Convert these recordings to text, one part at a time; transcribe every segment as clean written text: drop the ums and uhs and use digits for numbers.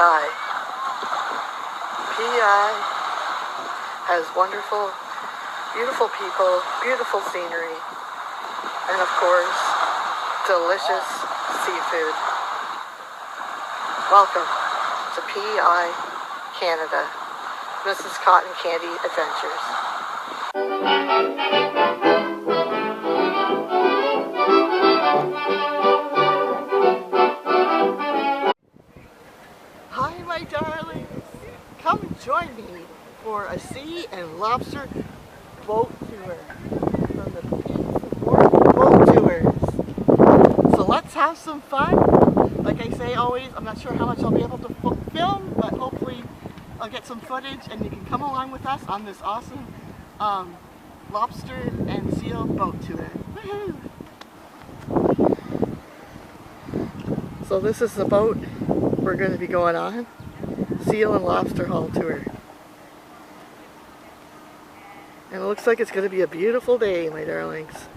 PEI. PEI has wonderful, beautiful people, beautiful scenery, and of course, delicious seafood. Welcome to PEI, Canada, MrsCottonCandy Adventures. Hi, my darlings. Come join me for a sea and lobster boat tour from the Wharf boat tours. So let's have some fun. Like I say always, I'm not sure how much I'll be able to film, but hopefully I'll get some footage and you can come along with us on this awesome lobster and seal boat tour. Woohoo! So this is the boat we're going to be going on. Seal and lobster haul tour. And it looks like it's going to be a beautiful day, my darlings.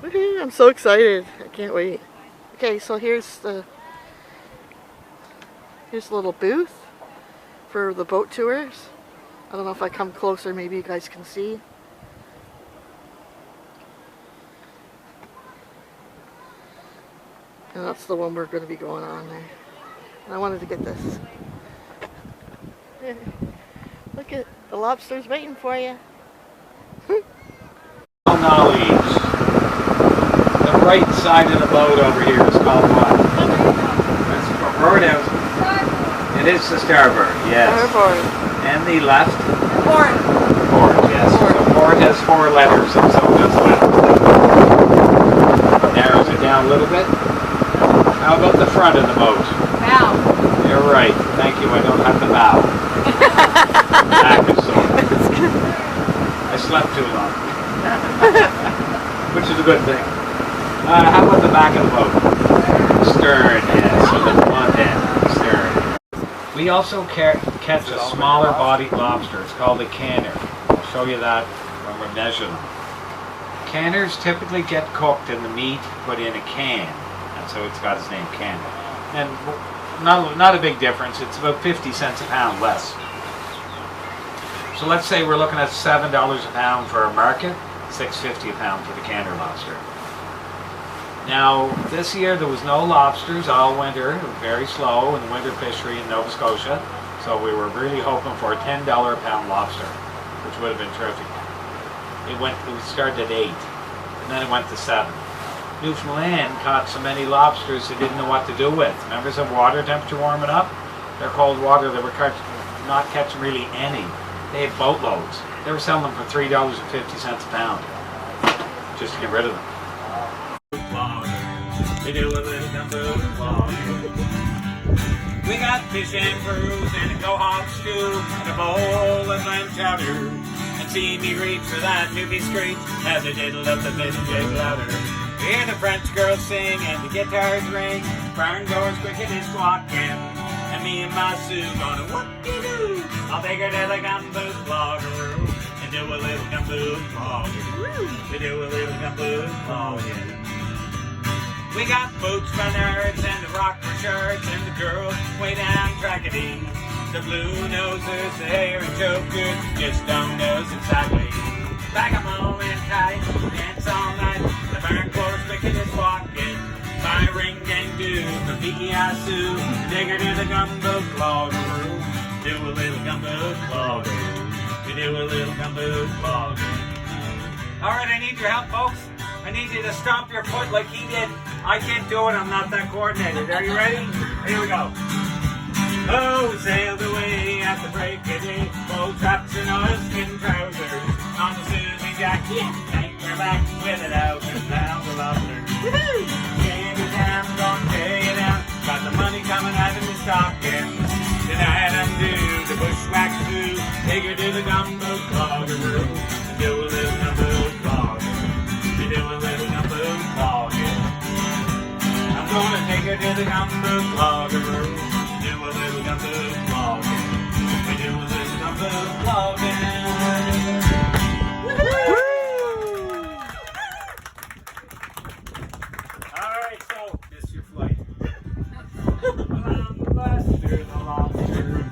Woohoo! I'm so excited. I can't wait. Okay, so here's the little booth for the boat tours. I don't know if I come closer, maybe you guys can see. And that's the one we're going to be going on there. And I wanted to get this. Look at the lobsters waiting for you. Knowledge. The right side of the boat over here is called what? That's forward out. It is the starboard, yes. Starboard. And the left? Port. Port, yes. So port has 4 letters and so does left. Narrows it down a little bit. How about the front of the boat? Bow. You're right. Thank you. I don't have to bow. Back is sore. I slept too long. Which is a good thing. How about the back of the boat? Stern, yes. So the front end, stern. We also catch a smaller bodied lobster. It's called a canner. I'll show you that when we're measuring them. Canners typically get cooked and the meat put in a can. And so it's got its name canner. And not a big difference. It's about 50 cents a pound less. So let's say we're looking at $7 a pound for a market, $6.50 a pound for the canner lobster. Now, this year there was no lobsters all winter. It was very slow in the winter fishery in Nova Scotia. So we were really hoping for a $10 a pound lobster, which would have been terrific. It started at 8, and then it went to 7. Newfoundland caught so many lobsters they didn't know what to do with. Remember the water temperature warming up? They're cold water. They were not catching really any. They had boatloads. They were selling them for $3.50 a pound, just to get rid of them. We got fish and fruit and a go-hog stew and a bowl of lamb chowder. And see me reach for that newbie screech as I diddle up the midget louder. We hear the French girls sing and the guitars ring. Barn doors cricket is squawking. And me and my Sue gonna whoop-de-doo. I'll take her to the gumbo cloggeroo and do a little gumbo cloggeroo. We do a little gumbo clogging. We got boots for nerds and the rock for shirts and the girls way down trackety. The blue nosers, the hair and jokers just don't know exactly. Back 'em all in tight, dance all night. The barn floor's cricket is walking. My ring gang do from PEI Sue. Take her to the gumbo cloggeroo. Do a little gumbo cloggeroo. We do a little gumbo cloggeroo. Alright, I need your help, folks. I need you to stomp your foot like he did. I can't do it, I'm not that coordinated. Are you ready? Here we go. Oh, we sailed away at the break of day. Both traps in oilskin trousers. On the Susie Jack, yeah. Anchor back with it out and down the lobster. Woohoo! Candy town, gonna pay it down. Got the money coming out of the stockings. Tonight I'm due to bushwhack Sue. Take her to the gumbo cloggeroo. And do a little gumbo cloggeroo. We do a little gumbo clogging. I'm gonna take her to the gumbo cloggeroo. Do a little gumbo clogging. We do a little gumbo clogging. Alright, so this is your flight. Last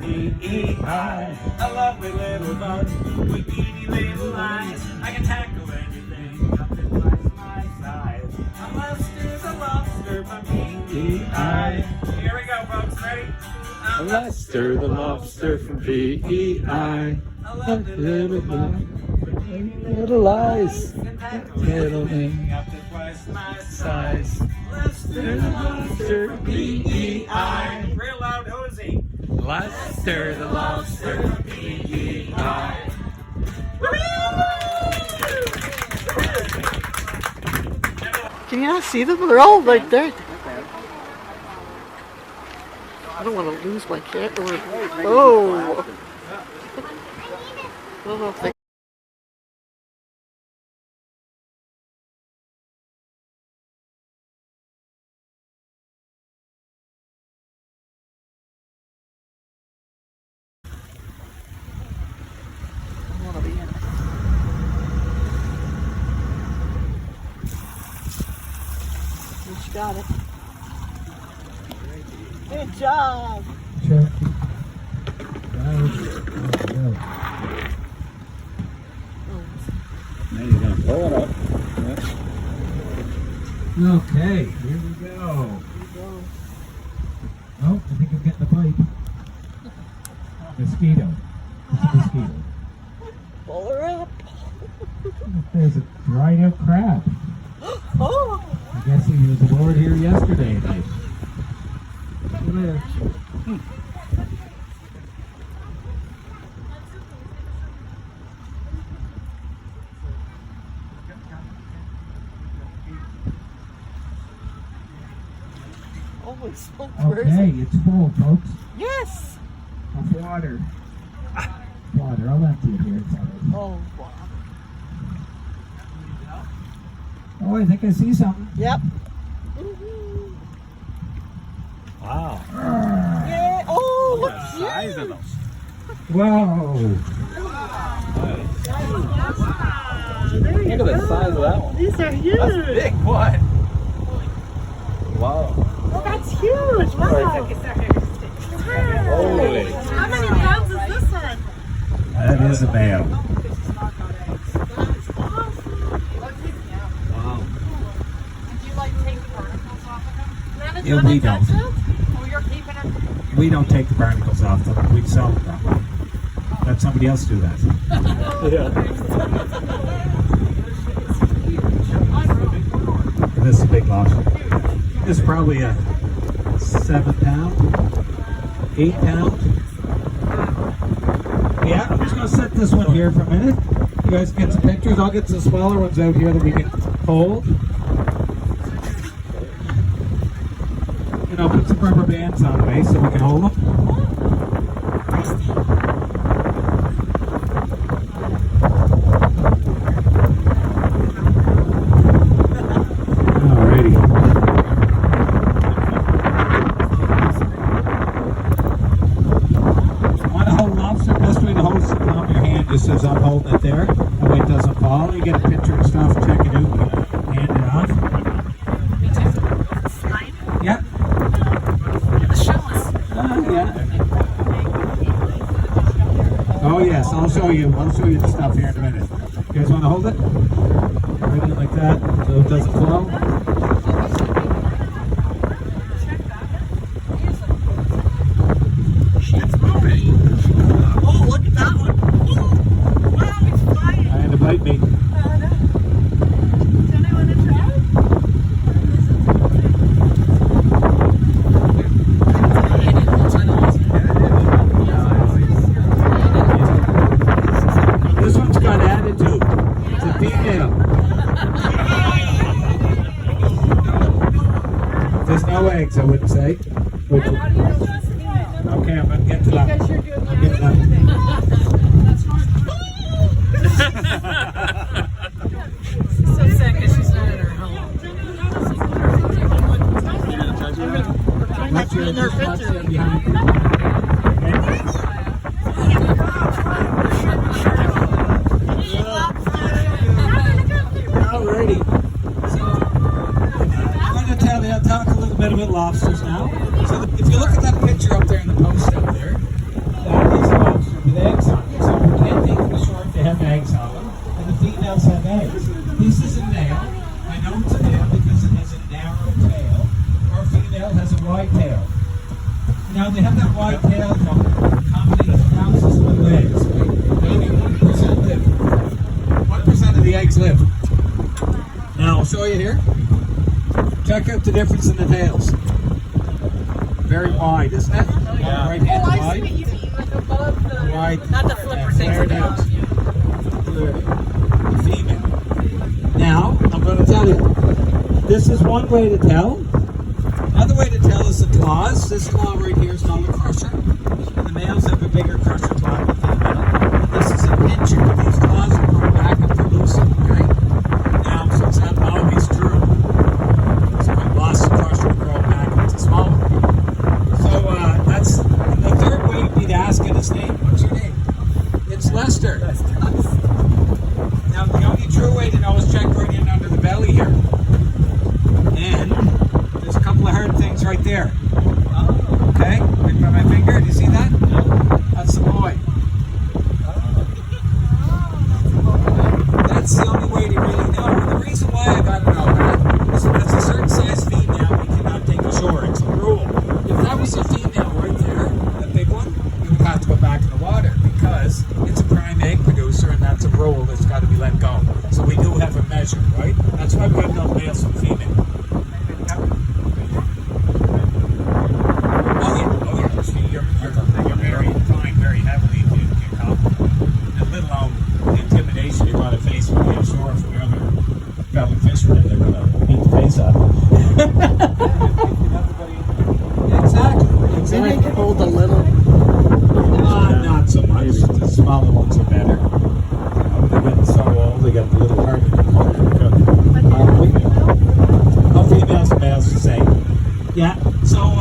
PEI, a lovely little bug with beady little eyes. I can tackle anything up to twice my size. I'm Lobster the lobster from PEI. Here we go, folks. Ready? I'm Lobster the lobster from PEI. a lovely little bug with beady Little eyes, and tackle little anything thing, up to twice my size. size. Lobster the lobster from PEI. Real loud, who is he? Lobster the lobster from PEI. Can you not see them? They're all right there. I don't want to lose my cat. Oh. I don't know if they... I want to be in it. You got it. Good job. Sure. Now you're gonna blow it up. Okay, here we go. Oh, I think I'm getting the pipe. Mosquito. It's a mosquito. Pull her up. There's a dried out crab. Oh. I guess he was aboard here yesterday night. Look at that. Oh, it's so Okay, pretty. it's full, folks. Yes. Of water. Water, I'll empty it here. It's all right. Oh, wow. Oh, I think I see something. Yep. Wow. Yeah. Oh, look Size of huge. those. Whoa. Look at the size of that one. These are huge. Big, what? Wow. Oh, that's huge. Wow. Holy. How many pounds is this one? That is a male. That's awesome. Wow. Do you like take the barnacles off of them? Nana, do Yeah, you want we to touch don't. it? Oh, you're keeping it? We don't take the barnacles off them. We sell them. Let somebody else do that. This is a big lobster. This is probably a 7 pound, 8 pound. Yeah, I'm just gonna set this one here for a minute. You guys get some pictures. I'll get some smaller ones out here that we can hold. And I'll put some rubber bands on the base so we can hold them. Alrighty. Want to hold lobster? Best way to hold is to palm your hand just as I'm holding it there. That way it doesn't fall. You get a picture and stuff, check it out, hand it off. Yep. Yeah. Oh yes, I'll show you. I'll show you the stuff here in a minute. You guys want to hold it? Right in like that, so it doesn't flow. It's moving. Oh, look at that one. Oh, wow, it's flying. I had to bite me. Does anyone want to try? This one's got attitude. It's a female. There's no eggs, I wouldn't say. Which, okay, I'm gonna get to that. I'm getting that. So sad because she's not at her home. Watch your in her watch picture. it behind. Alrighty. So, I'm going to talk a little bit about lobsters now. So, if you look at that picture up there in the post out there, eggs on them, and the females have eggs. This is a male. I know it's a male because it has a narrow tail, or a female has a wide tail. Now they have that wide tail to accommodate thousands of little eggs. Only 1% live. 1% of the eggs live. Now I'll show you here. Check out the difference in the tails. Very wide, isn't it? Yeah. Right hand I wide. see what you mean, like above the, Wide. not the flipper things. Flare it out. The female. Now, I'm going to tell you. This is one way to tell. Another way to tell is the claws. This claw right here is called a crusher. And the males have a bigger crusher claw than the female. This is a pincher. These claws are grown back and producing, okay? Now, so it's not always true. So I've lost the crusher and grown back into smaller. So that's the third way you'd be to ask it his name. What's your name? It's Lester. Now, the only true way to know is check right in under the belly here. And there's a couple of hard things right there. Okay? Right by my finger. Do you see that? That's the boy. That's the only way to really know. And the reason why I got to know that is if it's a certain size female, we cannot take ashore. It's a rule. If that was a female right there, a big one, you would have to go back in the water because it's a prime egg producer and that's a rule that's got to be let go. So we do have a measure, right? That's why we got to know males from female. You're very inclined very heavily to compliment. And let alone the intimidation you're going to face when you get ashore from your other fellow fishermen. They're going to beat the face up. Exactly. Maybe they can hold a little. Not so much. The smaller ones are better. They're getting so old, they got the little heart in the corner. Oh, females and males the same. Yeah. So,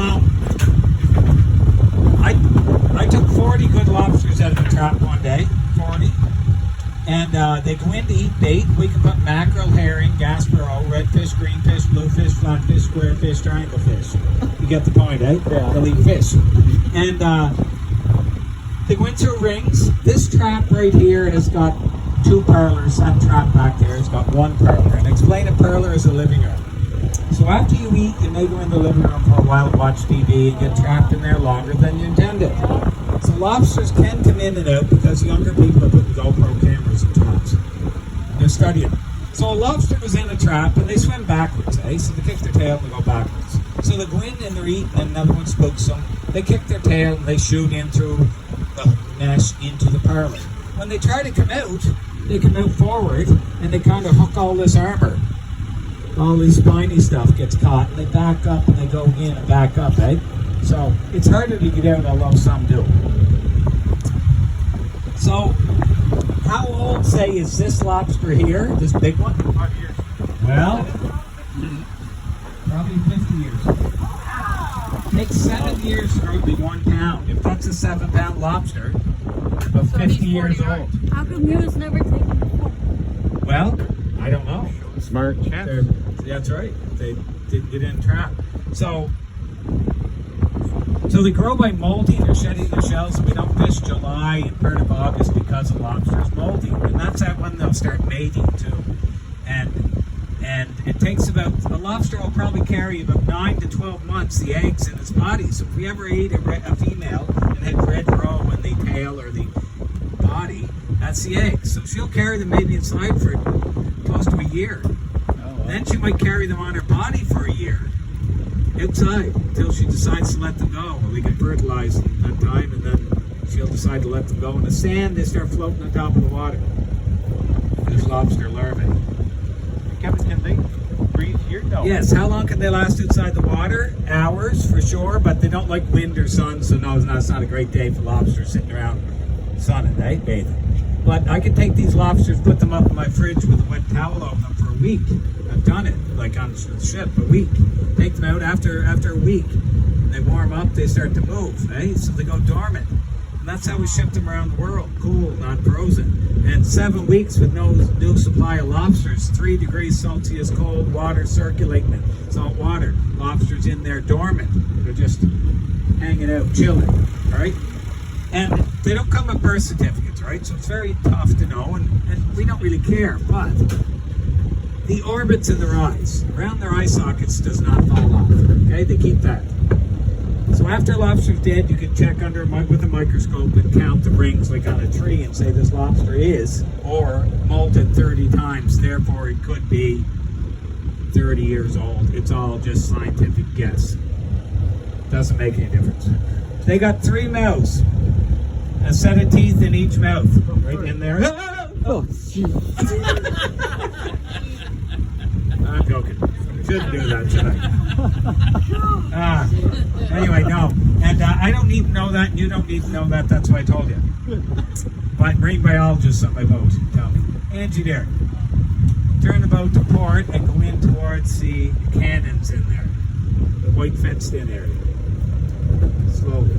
I took 40 good lobsters out of the trap one day. 40. And they go in to eat bait. We can put mackerel, herring, gasparot, redfish, greenfish, bluefish, flatfish, squarefish, triangle fish. You get the point, eh? Yeah. They'll eat fish. And they go into rings. This trap right here has got 2 parlors. That trap back there has got 1 parlor. And explain a parlor is a living room. So after you eat, you may go in the living room for a while and watch TV and get trapped in there longer than you intended. So lobsters can come in and out because younger people are putting GoPro cameras in traps. They're studying. So a lobster was in a trap and they swim backwards, eh? So they kick their tail and they go backwards. So they go in and they're eating and another one spooks them. They kick their tail and they shoot in through the mesh into the parlor. When they try to come out, they come out forward and they kind of hook all this armor. All this spiny stuff gets caught and they back up and they go in and back up, eh? So it's harder to get out, although some do. So how old, say, is this lobster here, this big one? 5 years. Well, probably 50 years. It takes 7 years to grow to be 1 pound. If that's a 7-pound lobster, about 50 years old. How come you was never taken before? Well, I don't know. Smart chance. That's right. They didn't get in trap. So they grow by molting or shedding their shells, and we don't fish July and part of August because the lobster's molting. And that's when they'll start mating too. And it takes about, a lobster will probably carry about 9 to 12 months the eggs in its body. So if we ever ate a female and had red roe in the tail or the body, that's the eggs. So she'll carry them maybe inside for close to a year. Then she might carry them on her body for a year, outside, until she decides to let them go. Well, we can fertilize them that time, and then she'll decide to let them go. In the sand, they start floating on top of the water. There's lobster larvae. Kevin, can they breathe here? No. Yes, how long can they last outside the water? Hours, for sure, but they don't like wind or sun, so no, it's not a great day for lobsters sitting around sunning, eh? Bathing. But I can take these lobsters, put them up in my fridge with a wet towel over them for a week. I've done it, like on the ship, a week. Take them out after a week. They warm up, they start to move, eh? So they go dormant. And that's how we ship them around the world, cool, not frozen. And 7 weeks with no new supply of lobsters, 3 degrees Celsius cold water circulating, salt water. Lobsters in there dormant. They're just hanging out, chilling, right? And they don't come with birth certificates, right? So it's very tough to know, and we don't really care. But the orbits in their eyes, around their eye sockets, does not fall off. Okay, they keep that. So after a lobster's dead, you can check under with a microscope and count the rings like on a tree and say this lobster is or molted 30 times, therefore it could be 30 years old. It's all just scientific guess. Doesn't make any difference. They got 3 mouths, a set of teeth in each mouth, right in there. Oh, jeez. I'm joking. Shouldn't do that, should I? Anyway, no. And I don't need to know that, and you don't need to know that. That's why I told you. But marine biologists on my boat tell me. Angie there. Turn the boat to port and go in towards the cannons in there. The white fenced-in area. Slowly.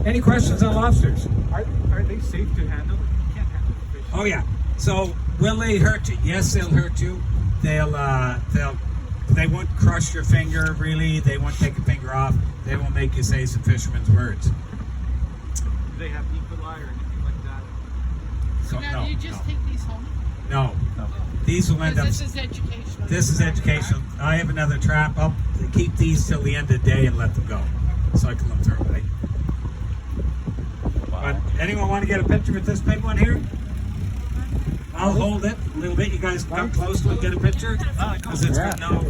Any questions on lobsters? Are they safe to handle? You can't handle the fish. Oh yeah. So will they hurt you? Yes, they'll hurt you. They won't crush your finger really. They won't take a finger off. They won't make you say some fisherman's words. Do they have equal eye or anything like that? So Now, do you just take these home? no. These will end up. This is educational. This is educational. I have another trap up. Keep these till the end of the day and let them go. Cycle them through, right? But anyone want to get a picture with this big one here? I'll hold it a little bit. You guys come close to it, get a picture. Because it's got no